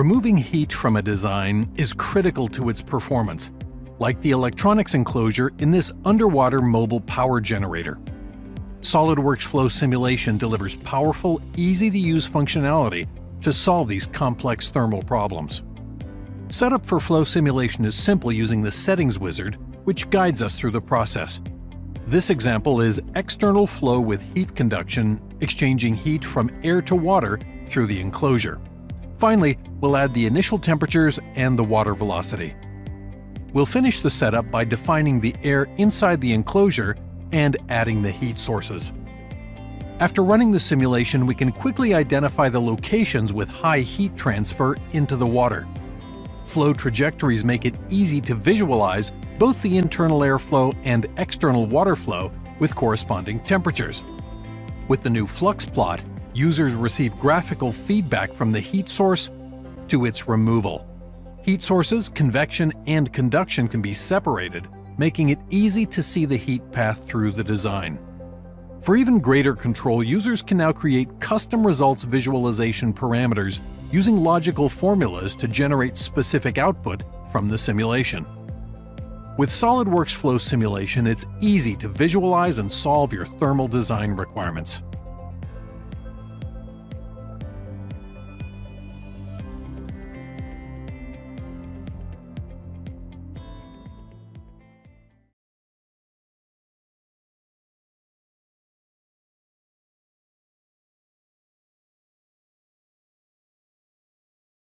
Removing heat from a design is critical to its performance, like the electronics enclosure in this underwater mobile power generator. SOLIDWORKS Flow Simulation delivers powerful, easy-to-use functionality to solve these complex thermal problems. Setup for flow simulation is simple using the Settings wizard, which guides us through the process. This example is external flow with heat conduction, exchanging heat from air to water through the enclosure. Finally, we'll add the initial temperatures and the water velocity. We'll finish the setup by defining the air inside the enclosure and adding the heat sources. After running the simulation, we can quickly identify the locations with high heat transfer into the water. Flow trajectories make it easy to visualize both the internal airflow and external water flow with corresponding temperatures. With the new flux plot, users receive graphical feedback from the heat source to its removal. Heat sources, convection, and conduction can be separated, making it easy to see the heat path through the design. For even greater control, users can now create custom results visualization parameters using logical formulas to generate specific output from the simulation. With SOLIDWORKS Flow Simulation, it's easy to visualize and solve your thermal design requirements.